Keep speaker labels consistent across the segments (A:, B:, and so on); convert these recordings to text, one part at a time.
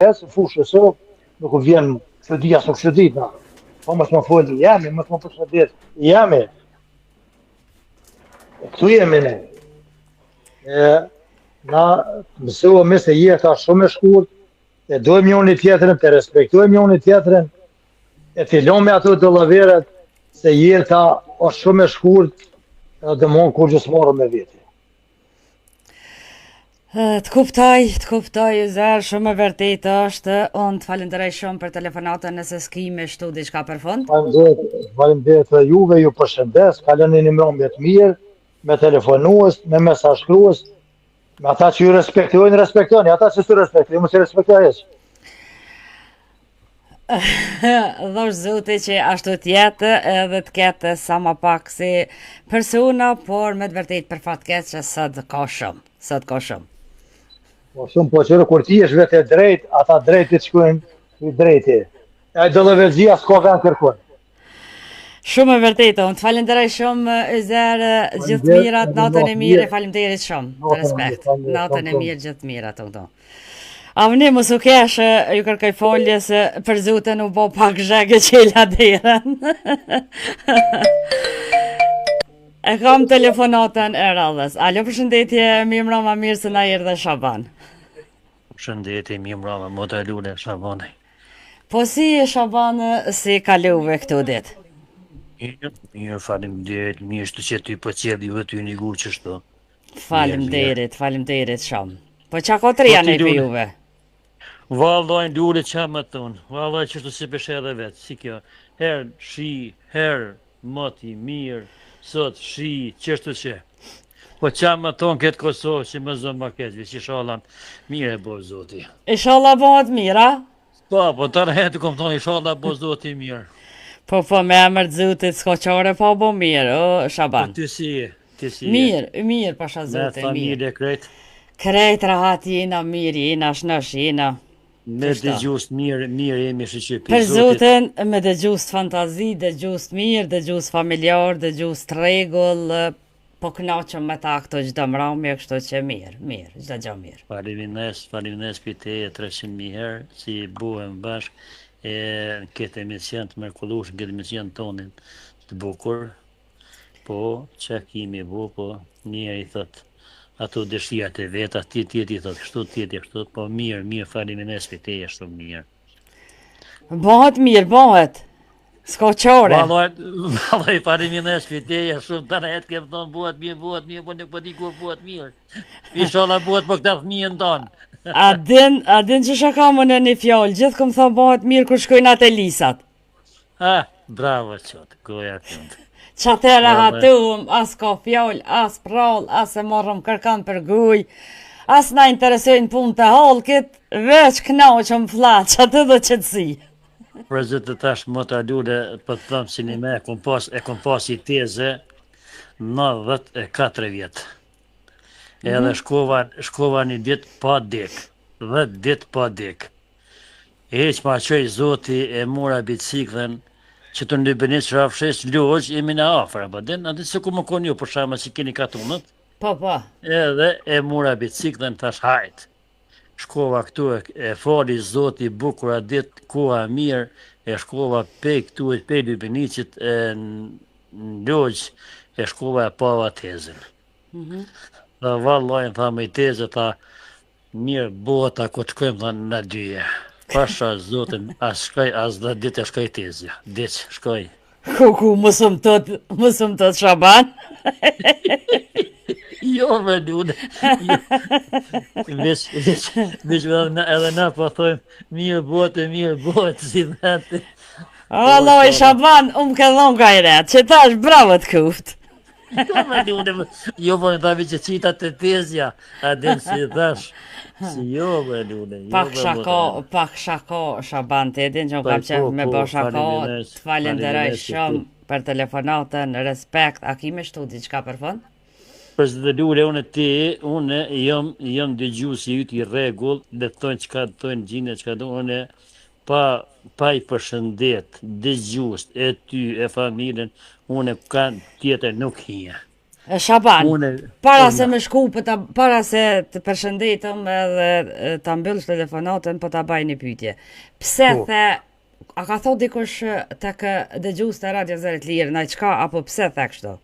A: shëndes, fushës sot, nuk u vjen çudia sot çudit na. Po mos më fol jemi, mos më përshëndet. Jemi, këtu jemi ne. E, na mësua se jeta shumë e shkurt, e dojmë njëri tjetrin, të respektojmë njëri tjetrin, e fillon me ato dollaveret se jeta është shumë e shkurt, edhe mon kur gjë s'marrë me veti.
B: Të kuptoj, Zer, shumë e vërtet është. Unë të falenderoj shumë për telefonatën nëse s'ki me shtu diçka për fund.
A: Faleminderit edhe juve, ju përshëndes, kaloni një mbrëmje të mirë, me telefonues, me mesazhkrues, me ata që ju respektojnë, respektoni, ata që s'u respektojnë, mos i respektoj hiç.
B: Dhosh Zoti që ashtu t'jetë edhe të ketë sa ma pak si persona, por me të vërtet për fat keq që sot ka shumë, sot ka shumë.
A: Po shumë po qërë kur ti është vetë e drejt, ata drejtit shkojnë i drejti. E dëllëvezia s'ka vend kërkon.
B: Shumë e vërtetë, unë të falenderoj shumë Zer, gjithë të mirat, natën e mirë, faleminderit shumë, të respekt. Natën e mirë, gjithë të mirat, këto. Avni mos u kesh, ju kërkoj folje se për zutën u bo pak zhegë që i la derën. E kam telefonatën e radhës. Alo, përshëndetje, mi mrama mirë se na erdhe Shaban.
C: Përshëndetje, mi mrama, mota lule Shabani.
B: Po si e Shaban, si kaluve këtu ditë?
C: Mirë, faleminderit, mirë shtu që ty po qedhi vë ty një gurë që shto.
B: Faleminderit shumë. Po qa kotër janë e për juve?
C: Vallaj, lule qa më tonë, vallaj që shtu si peshe edhe vetë, si kjo. Herë shi, herë moti, mirë, sot shi, qështu që. Po qa më tonë këtë Kosovë që më zonë ma këtë, që shallam mire e bo zoti.
B: Inshallah bëhet mira?
C: Po të rëhetë kom tonë, inshallah bo zoti mirë.
B: Po, me emër të Zotit s'ka qare po bo mirë, o Shaban.
C: Po ty si e?
B: Mirë, pasha Zotit, mirë.
C: Me familje krejt?
B: Krejt rahat jena, mirë jena, shnosh jena.
C: Me dëgjus mirë jemi shqipë.
B: Për Zotin, me dëgjus fantazi, dëgjus mirë, dëgjus familjar, dëgjus regull, po knaqëm me ta këto gjdo mramje, kështu që mirë, gjdo gjë mirë.
C: Falimines për te e 300.000 herë, si buhem bashkë, e në këtë emision të mërkullush, në këtë emision tonin të bukur, po që kimi bu, po njëri thotë, ato dëshirat e veta, tjeti thotë, kështu, po mirë, falimines për te e shumë mirë.
B: Bëhet, s'ka qare.
C: Valoj, falimines për te e shumë, të rejtë kemë thonë, bëhet mirë, po nuk po di kur bëhet mirë. Inshallah bëhet po këtë fëmijën tonë.
B: A din që shaka më në një fjallë, gjithë këmë thonë bëhet mirë kur shkojnë atë lisat.
C: Bravo qëtë, goja këndë.
B: Që atëra hatum, as ka fjallë, as prallë, as e morëm kërkan për guj, as na interesojnë punë të halkit, veç knaqëm flatë, që atë dhe qëtësi.
C: Për zëtë tash më të lule, për të thëmë si një me, e kom pas i teze 94 vjetë. Edhe shkova një ditë pa dek, 10 ditë pa dek. E që ma qoj zoti e mora biciklën, që të ndëbënit që rafshes lojë, jemi në afra, pa den, atë se ku më konë ju, për shama që keni katunët.
B: Po.
C: Edhe e mora biciklën, tash hajt. Shkova këtu e fali zoti bukura ditë, koha mirë, e shkova pe këtu e pe ndëbënitit në lojë, e shkova e pava tezën. Dhe vallajnë, tha me i tezë, tha, mirë bota, ku të shkojmë, tha, në dyje. Pasha zotin, as dhe ditë e shkoj tezja, ditë shkoj.
B: Ku, mësëm të Shaban?
C: Jo, me lune. Veç edhe na po thojmë, mirë botë, si dhete.
B: Allah i Shaban, ke dhonë ka i retë, që ta është bravo të kuft.
C: Jo, me lune, jo, po në thavi që qita të tezja, a din si thash. Si jo, me lune.
B: Pak shako, Shaban, të edin që më kam qef me bo shako, të falenderoj shumë për telefonatën, respekt, a ki me shtu diqka për fund?
C: Për së dhe lule, une jam dëgju si ju t'i regull, dhe të thonë që ka të thonë gjine, që ka të une, pa i përshëndet, dëgjus, e ty, e familjen, une kanë tjetër nuk hija.
B: Shaban, para se me shku, para se të përshëndetëm edhe të mbyllësh telefonatën, po ta baj një pyetje. Pse the, a ka thot dikush tek dëgjues të Radio Zërit Lirë, na çka apo pse the kështu?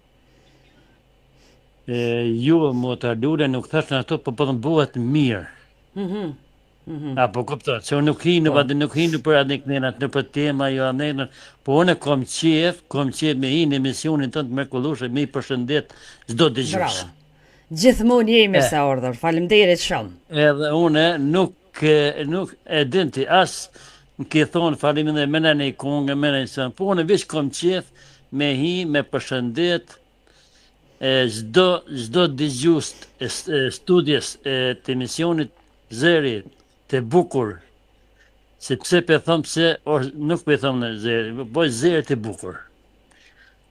C: Ju më të lule nuk thash në ato, po të bëhet mirë. Apo kuptoj, se unë nuk hinu për aneknenat në për tema, jo aneknenat, po unë kom qef me hi në emisionin tënë të mrekullueshëm, me i përshëndet çdo dëgjues.
B: Gjithmonë jemi sa ardhur, faleminderit shumë.
C: Edhe unë nuk e dinti as në ke thonë faleminderit me në i kongë, me në i sënë, po unë veç kom qef me hi, me përshëndet çdo dëgjues studjes të emisionit Zëri të bukur, sepse pe thëmë pse, nuk pe thëmë në zëri, boj zëri të bukur.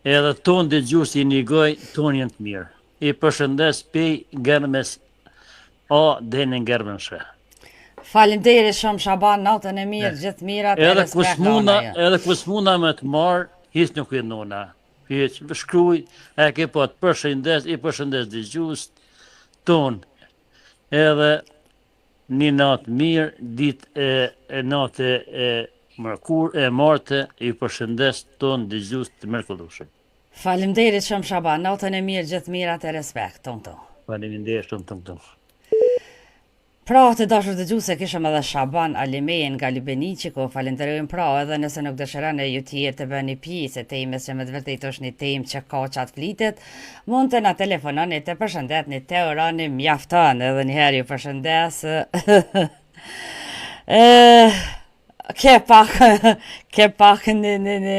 C: Edhe tonë dhe gjusë i njëgoj, tonë jenë të mirë. I përshëndes pej gërmes o dhe në gërmen shë.
B: Faleminderit shumë Shaban, natën e mirë, gjithë mirat e respekt nona.
C: Edhe kus muna me të marë, hisë nuk e nona. Hisë, shkruj, e ke po të përshëndes, i përshëndes dhe gjusë tonë. Edhe një natë mirë, ditë e natë e mërkur, e martë, i përshëndes tonë dëgjues të mrekullueshëm.
B: Faleminderit shumë Shaban, natën e mirë, gjithë mirat e respekt, tonë.
C: Faleminderit shumë tonë.
B: Pra të dashur dëgjuese, kishëm edhe Shaban Alimejen nga Lubeniqi, ku falenderojmë pra edhe nëse nuk dëshironi ju të të bëni pjesë e temës që me të vërtetë është një temë që ka çat flitet, mund të na telefononi të përshëndetni, të uroni mjafton edhe një herë ju përshëndes. Ke pak në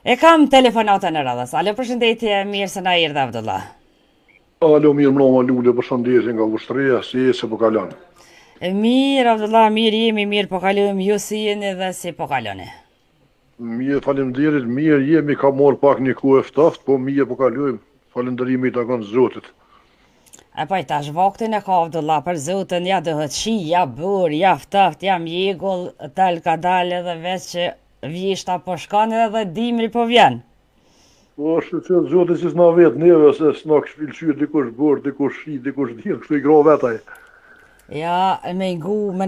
B: e kam telefonatën e radhës. Alo, përshëndetje, mirë se na erdhe Abdullah.
D: Alo, mirë mroma Lule, përshëndetje nga Vushtria, si e se po kalon?
B: Mirë, Abdullah, mirë jemi, mirë po kalojmë, ju si jeni dhe si po kaloni?
D: Mirë, faleminderit, mirë jemi, ka morë pak një kohë e ftoftë, po mirë po kalojmë, falenderimi të kanë Zotit.
B: E pa i tash vaktin e ka Abdullah, për Zotin, ja dëhet shi, ja burë, ja ftoftë, ja mjegull, tal ka dalë edhe veç që vjeshta po shkane edhe dimri po vjen.
D: Po është që Zotit që s'na vetë neve, se s'na këshpilqyr, dikush burë, dikush shi, dikush dirë, kështu i gra vetaj.
B: Ja, me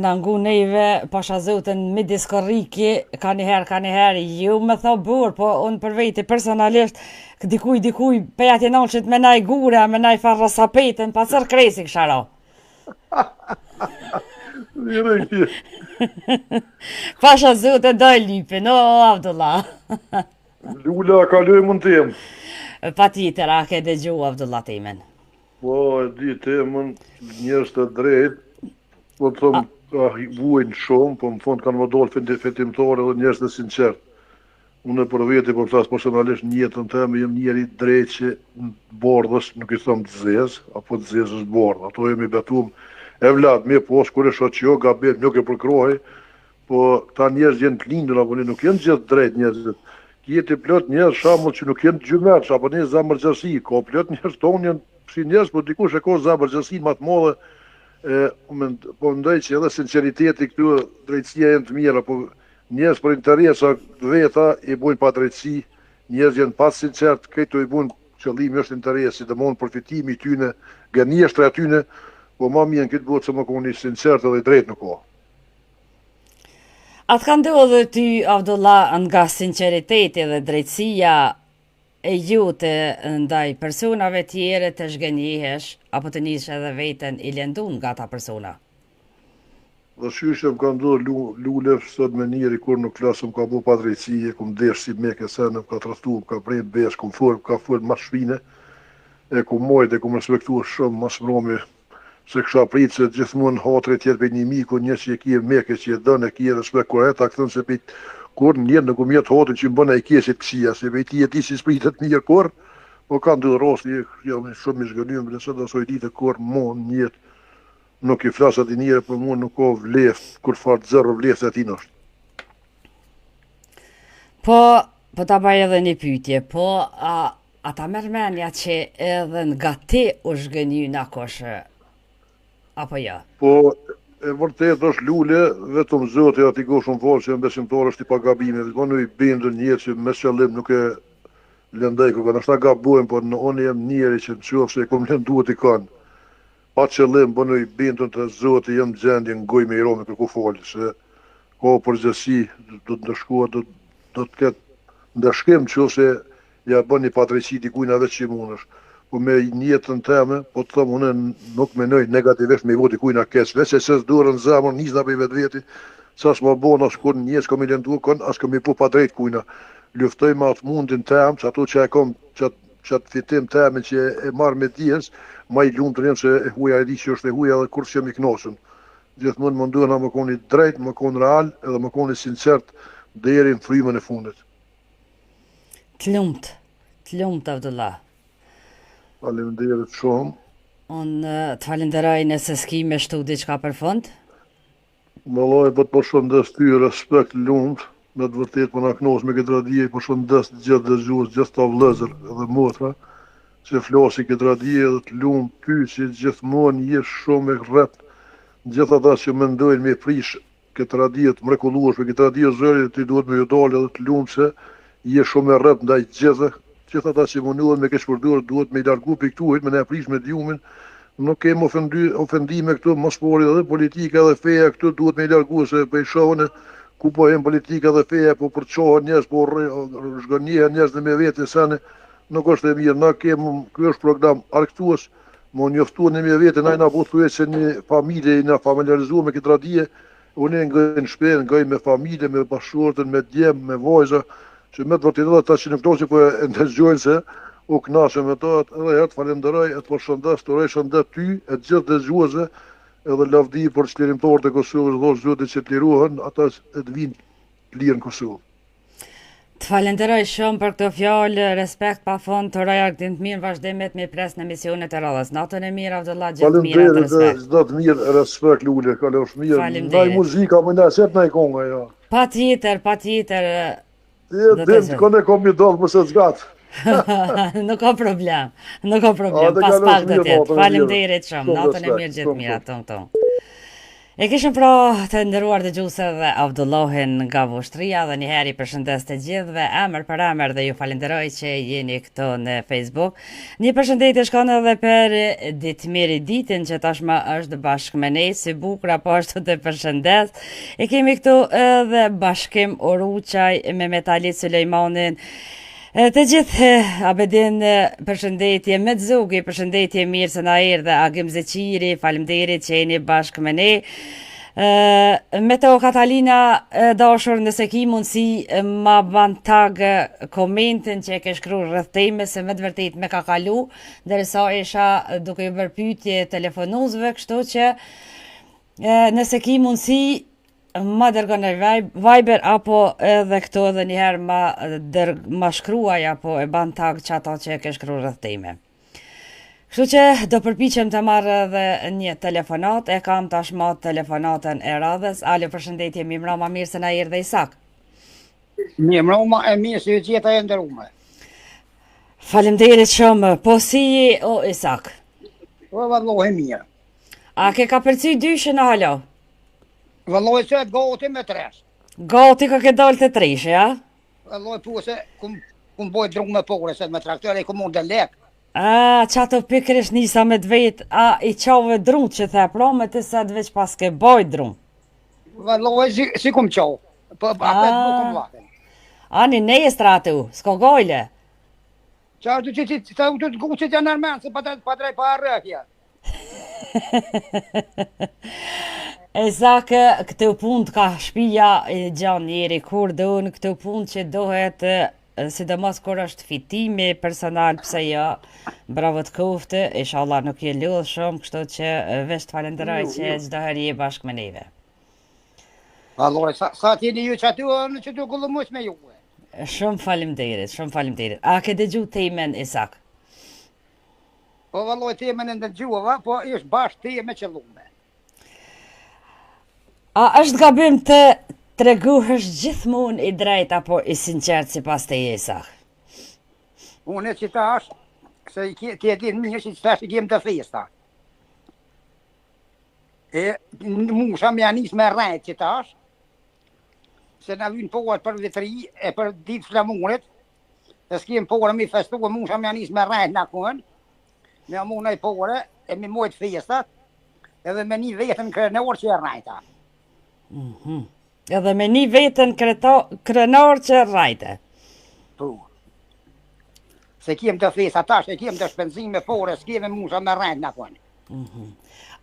B: na ngu neve, pasha Zotin midis korriki, ka njëherë, ju me tha burë, po unë për vejti personalisht, dikuj, pe ati nalqit me naj gura, me naj farrasapetën, pa cër kresi këshara. Pasha Zotin doj lypin, o Abdullah.
D: Lula, kaloj mund temë.
B: Pa tjetër, a ke dëgju Abdullah temen?
D: Po, e di temën, njerëz të drejtë, po të thëmë, ka vuajnë shumë, po më thonë kanë më dolë fetimtore dhe njerëz të sinqertë. Unë për veti, po flasë personalisht në jetën teme, jem njeri drejtë që në bordhës, nuk i thëmë të zezë, apo të zezë është bordhë. Ato jemi betum, e vlad, me posë, kur e shoqë jo, gabet, nuk e përkroj, po ta njerëz jenë të lindur, apo nuk jenë gjithë drejtë njerëzit. Jeti plot njerëz shamull që nuk jenë gjymerç, apo një zamërgjësi, ka plot njerëz tonë jenë si njerëz, po dikush e ka zamërgjësi më të madhe, po mendoj që edhe sinqeriteti këtu, drejtësia jenë të mira, po njerëz për interesa veta i bujnë pa drejtësi, njerëz jenë pa sinqert, këto i bujnë qëllimi është interesi, dëmon përfitimi i tyne, gënjeshtra e tyne, po ma mirë këtë bëhet se më koni sinqert edhe i drejt nuk ka.
B: Atë ka ndodhë ty, Abdullah, nga sinceriteti dhe drejtësia e ju të ndaj personave tjere të shgënjihesh, apo të njësh edhe veten i lëndun nga ta persona?
D: Dhe shyshe më ka ndodhë Lule, sot me njeri kur nuk klasë më ka bu pa drejtësie, ku më desh si me kësene, më ka trastu, më ka prejt besh, ku më full ma shpine, e ku mojt, e ku më respektu shumë, ma shmromi, se kësha pritë se gjithmonë hatre tjetë për një miku, një që e kje meke, që e dënë, e kje respekt kërë ta këthën se për kur njërë në kumë jetë hatre që më bëna e kjesit kësia, se për ti e ti si spritet mirë kur, po ka ndë rosti, jam shumë i shgënymë, nëse dhe soj ditë kur mon njët, nuk i flasat i njëre, për mon nuk ka vlef, kur farë zërë vlef të ati nështë.
B: Po ta baj edhe një pytje, po a ta mërmenja që edhe nga ti u shgënyu në koshë, apo ja?
D: Po, e vërtet është Lule, vetëm Zotë ati go shumë falë që e besimtar është i pagabime, dhe në i bindë njërë që me qëllim nuk e lëndaj kërkan, nështë ta gabojmë, por unë jam njeri që në qofë se kom lënduat i kanë. Pa qëllim, bënoj bindën të zotë, jam gjendje në goj me i romi kërku falë, se ka përgjësi, do të ndëshkohet, do të ketë ndëshkim që ose ja bën një patrejqit i kujna veç që i munësh. Po me njëtën teme, po të thëmë unë nuk menoj negativisht me i voti kujna keq, veç e qësë dorën zemër, njëzna për i vetë veti, sa s'ma bon, as kur njës kam i lëndu, as kam i po padrejt kujna. Luftoj me atë mundin temë, që ato që e kom, që atë fitim temë që e marrë me dijes, ma i lumë të rëmë se e huja e di që është e huja edhe kur që jam i knasën. Gjithmonë më nduhen më koni drejt, më koni real, edhe më koni sinqert deri në frymën e fundit.
B: Të lumt Abdullah.
D: Faleminderit shumë.
B: Unë të falenderoj nëse s'ki me shtu diçka për fund.
D: Më loj, po të përshëndes ty, respekt lumt, me të vërtet për në knosë me këtë radije, përshëndes gjithë dëgjues, gjithë të vlëzër edhe motra, që flasi këtë radije dhe të lumt ty që gjithmonë jesh shumë e rrep, gjithë ata që mendojnë me prish këtë radije të mrekullueshme, këtë radije zëri ti duhet me ju dalë edhe të lumt se jesh shumë e rrep ndaj gjithë ata që mundohen me keq përdorur duhet me i largu për këtuajt, me ne prish me djumin. Nuk kemi ofendime këtu, mos pori edhe politika dhe feja këtu duhet me i largu, se për i shohën ku po jem politika dhe feja, po përqohën njerëz, po shgënjehen njerëz dhe me vete sene, nuk është e mirë. Na kemi, ky është program arktues, më njoftuar në me vete, na i na bu thuhet se një familje, i na familiarizuar me këtë radije, unë ngoj në shpenë, ngoj me familje, me bashkëshortën, me djem, me vajza, që me të vërtetë ata që nuk toqë po e ndëgjojnë se u knashe me to, edhe herë të falenderoj, e të përshëndes, të urej shëndet ty, e të gjithë dëgjuesve, edhe lavdi për çlirimtarët e Kosovës, dhosh zoti që të lirohen, ata e të vinë të lirë në Kosovë.
B: Të falenderoj shumë për këto fjalë, respekt pa fund, të uroj ardhmë të mirë, vazhdimet me pres në emisionet e radhës. Natën e mirë, Abdullah, gjithë të mirë, të respekt.
D: Çdo të mirë, respekt Lule, kalosh mirë. Ndaj muzika, më na set ndaj konga, ja.
B: Patjetër.
D: Dhe të kone kom i dollë mëse të zgatë.
B: Nuk ka problem, pas pak do tjetë. Faleminderit shumë, natën e mirë gjithë mirë atë. E kishëm pra të ndëruar dëgjuese dhe Abdullahin nga Vushtria dhe njëherë i përshëndes të gjithëve emër për emër dhe ju falenderoj që jeni këto në Facebook. Një përshëndetje shkon edhe për Ditmiri Ditin që tashmë është bashkë me ne, si bukra po ashtu të përshëndes. E kemi këtu edhe Bashkim Oruçaj me Metalit Sulejmanin. Të gjithë Abedin përshëndetje, Medzugi përshëndetje mirë se na erdhe, Agim Zeqiri, faleminderit që jeni bashkë me ne. Meteo Katalina dashur, nëse ki mundësi ma ban tag komentin që e ke shkruar rreth temës, se me të vërtet me ka kalu, derisa isha duke i bërë pyetje telefonuesve, kështu që nëse ki mundësi ma dërgon e Viber apo edhe këto edhe njëherë ma shkruaj apo e ban tag që ata që e ke shkruar rreth teme. Kështu që do përpiqem të marrë edhe një telefonat, e kam tashmë telefonatën e radhës. Alo, përshëndetje, mi mbroma, mirë se na erdhe Isak.
E: Mi mbroma e mirë se gjitha e ndërume.
B: Faleminderit shumë, po si o Isak?
E: Po vallohi mirë.
B: A ke ka përcy dyshën alo?
E: Vallohi se gati me tres.
B: Gati ka ke dalë të tresh, ja?
E: Vallohi po se kum boj drung me pore, se me traktor e kum mund lek.
B: Që ato pikrish nisa me të vetë, i qave drung që the, pra me të sa të veç pas ke boj drung.
E: Vallohi si kum qau, po apet po kum vaten.
B: Ani ne e stratu, s'ko gojle.
E: Qa du që të guqit janë nërmen, se pa drej pa arrëkja.
B: E zake, këtë punë ka shpia gjanë njeri, kur donë këtë punë që dohet, sidomos kur është fitimi personal, pse jo, bravo të koftë, inshallah nuk je lodhë shumë, kështu që veç të falenderoj që çdo herë je bashkë me neve.
E: Allora, sa t'jeni ju që tu gullëmush me juve.
B: Shumë faleminderit. A ke dëgju temen, Isak?
E: Po valloj temen e ndëgjuava, po është bashkë teme që lume.
B: A është gabim të treguhesh gjithmonë i drejt apo i sinqert sipas teje, Isak?
E: Unë që tash, se ti e din mirë që tash i kem të festa. E musha me anis me rrejt që tash, se na vynë pohat për vitri e për ditë flamurit, e s'kem pore mi festu, e musha me anis me rejt në kënë, me amu në i pore, e mi mojt festat, edhe me një vetën krenor që e rejta.
B: Edhe me një vetën krenor që e rejte.
E: Po. Se kem të festa tash, e kem të shpenzime pore, s'kem e musha me rejt në kënë.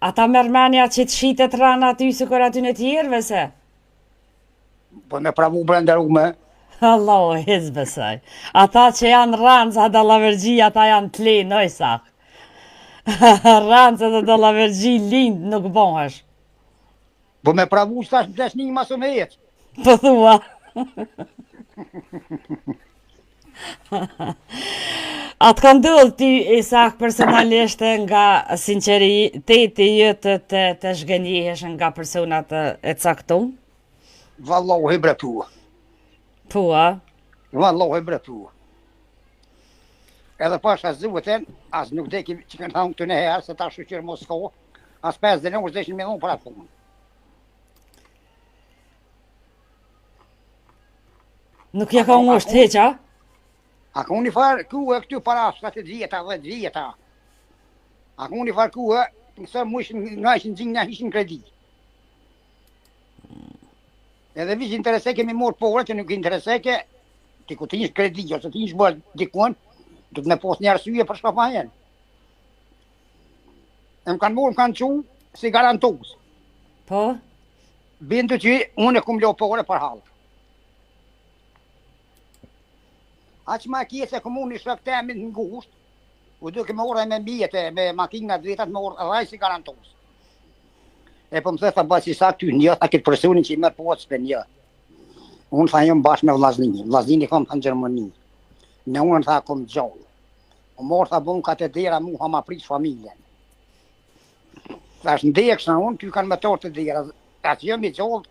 B: Ata mërmenja që të shitet rana aty se kur aty në tjerëve se?
E: Po me pravu brenderume.
B: Allah, hez besaj. Ata që janë ranca dhe lavergji, ata janë të linë, oj sa. Ranca dhe lavergji lind nuk bohesh.
E: Po me pravu që tash blesh një masë me jetë.
B: Po thua. Atë ka ndodhë ty, Isak, personalisht nga sinceriteti jëtë të shgënjihesh nga personat e caktum?
E: Vallohi bretu.
B: Po, a?
E: Vallohi bretu. Edhe pasha zëvëten, as nuk deki që kënë thangë të nëherë, se ta shqyqyrë Mosko, as 5 dhe nëmë deshin me dhonë për atë punë.
B: Nuk je ka ngosht heqa?
E: A ka unë i farë kuë këtu para 7 vjeta, 10 vjeta. A ka unë i farë kuë, nëse mu ishin nga ishin zinë, nga ishin kredi. Edhe vishë intereseke mi morë pore, që nuk intereseke, ti ku të njështë kredi, ose të njështë bërë dikon, du të me posë një arsye për shka pa jenë. E më kanë morë, më kanë quë si garantus.
B: Po?
E: Bindu që unë e kumë lo pore për halë. Aq ma kje se komuni shëftemin në ngusht, u duke me orë me mbjete, me makinat dretat, me orë raj si garantos. E po më thë, tha basi sa ty një, tha këtë personin që i mërë poqës për një. Unë tha jëmë bashkë me Vlazini kom të në Gjermani. Në unë tha kom gjallë. U morë tha bon katedera mu ha ma prish familjen. Tha është ndekshë në unë, ty kanë më torë të dera. Ta që jëmë i gjallë,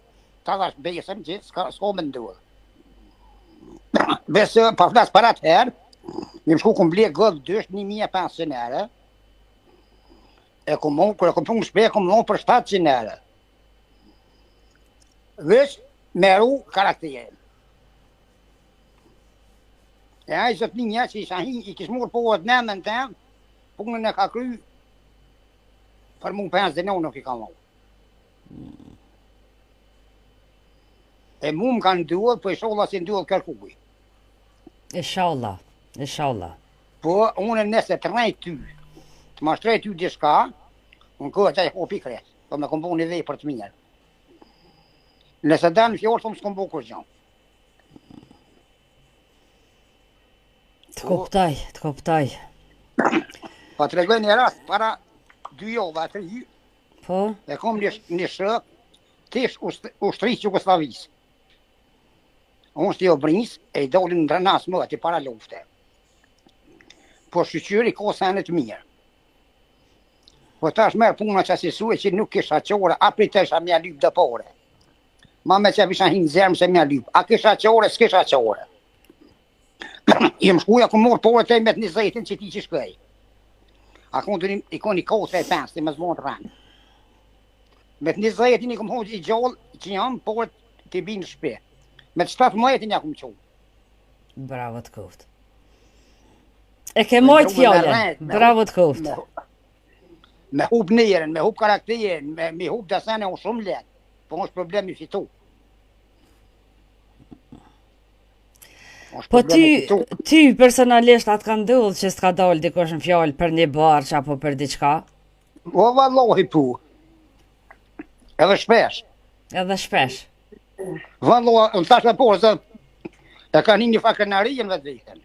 E: ta dhe është besëm që s'ko më ndohë. Besë, pa flasë për atë herë, një më shku këmë blekë gëllë dështë 1.500 ere, kërë këmë punë shpe, këmë lonë për 700 ere. Vesh, meru karakterin. E a i zëtë një që i kishë murë po atë nëmën temë, punën e ka kry, për mund 5 dhe nuk i ka lonë. E mu më kanë ndullë, po i sholla si ndullë kërkuj.
B: Inshallah, inshallah.
E: Po, unë nëse të rejtë ty, të mashtrej ty dishka, unë kohë që e hopi kresë, po me kombo një vej për të mirë. Nëse da në fjorë, po më s'kombo kërë gjanë.
B: Të koptaj.
E: Pa të regoj një rast, para 2 jove, 3 jyë,
B: Po?
E: e kom një shëk, tish ushtrisë Jugoslavisë. Unë s'ti o brinsë, e i dolin në drenas më ati para lufte. Po shqyqyri ko senet mirë. Po ta është merë puna që asisue që nuk kisha qore, a pritesha mja lypë dhe pore. Ma me që visha hinë zermë se mja lypë, a kisha qore, s'kisha qore. I më shkuja ku morë pore të i met 20 që ti që shkej. A kënë i koni kose e 5, të më zvonë të rënë. Met 20 i këmë hoqë i gjallë që jam, pore të i binë shpe. Me të 17 ja këmë qonë.
B: Bravo të koft. E ke mojtë fjallën. Bravo të koft.
E: Me hub njëren, me hub karakterin, me hub desene o shumë letë. Po është problemi fitu.
B: Po ty personalisht atë ka ndodhë që s'ka dalë dikosh në fjallë për një barqë apo për diqka?
E: O vallohi pu. Edhe shpesh. Vallohi, në tash me porë, zë, e ka një fakërnarien vetë vetën.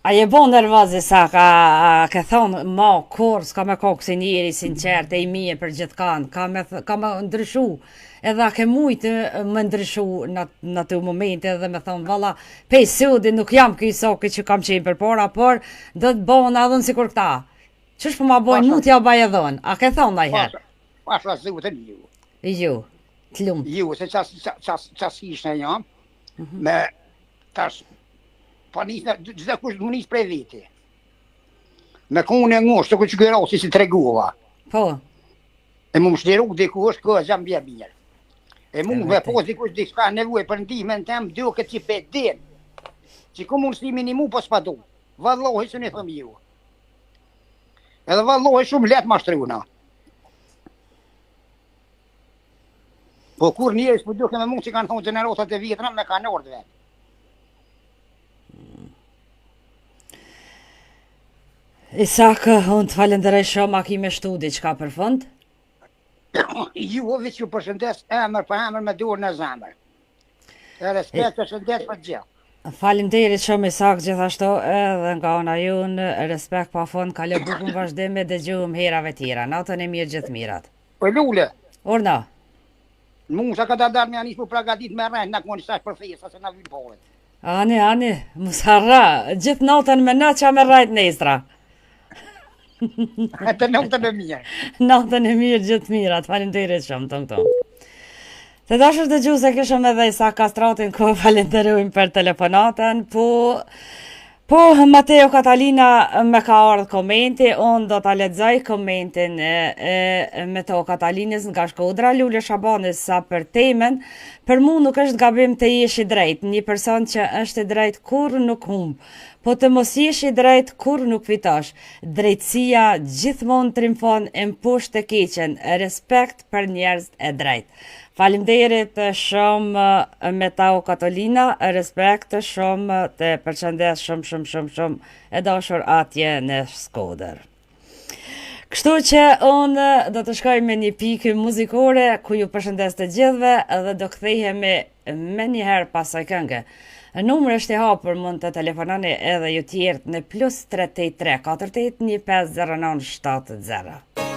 B: A je bon nervozi sa ka thonë ma kur s'ka me kokë si njeri sinqert e i mije për gjithë kanë, ka me ndryshu, edhe a ke mujtë më ndryshu në të momente edhe me thonë valla, pej sudi nuk jam këj soki që kam qenë për para, por do të bon adhën si kur këta. Qësh po ma bojnë mu t'ja baj edhon, a ke thonë da i herë?
E: Pasha zëvëtën ju.
B: Ju, t'lumë.
E: Ju, se qas ishte jam, me tash, pa nisë, gjitha kush më nisë prej veti. Me kone e ngoshtë, të ku që kërë si tregova.
B: Po.
E: E mu më shliru dikush, këë zam bje mirë. E mu me posë dikush dikshka nevuj për ndihme në temë, duke që pe din. që ku mundësimin i mu po s'pa du. Vallohi që një thëmë ju. Edhe vallohi shumë letë mashtruna. Po kur njerëz po duke me mund që kanë thonë gjenerotat e vjetra me kanë ordve.
B: Isak, unë të falenderoj shumë, a ki me shtu diçka për fund?
E: Ju veç ju përshëndes emër për emër me durë në zemër. E respekt të shëndet për gjithë.
B: Faleminderit shumë Isak, gjithashtu edhe nga ona junë, respekt pa fund, kale bukën vazhdim e dëgjum herave tjera. Natën e mirë gjithë mirat.
E: Po lule,
B: Urna.
E: Musa ka darë me anis për pragatit me rejnë, na koni sash për fesa, se na vynë polet.
B: Ani, musarra, gjithë natën me na qa me rajt nesra.
E: Të natën e mirë.
B: Natën e mirë gjithë mirat, faleminderit shumë, tonë. Të dashur të gjuse këshëm edhe Isak Kastratin, ku falenderojmë për telefonatën, po Mateo Katalina me ka ardhë komenti, unë do të lexoj komentin e Mateo Katalinës nga Shkodra, Lule Shabanis sa për temen, për mu nuk është gabim të jesh i drejt, një person që është i drejt kur nuk humbë, po të mos jesh i drejt kur nuk fitosh. Drejtësia gjithmonë triumfon e mposh të keqen, respekt për njerëz e drejt. Faleminderit shumë Mateo Katalina, respekt shumë, të përshëndes shumë e dashur atje në Shkodër. Kështu që unë do të shkoj me një pikë muzikore ku ju përshëndes të gjithëve dhe do kthehemi me njëherë pasaj këngë. Numër është i hapur, mund të telefonani edhe ju tjertë në +383 48 15 09 70.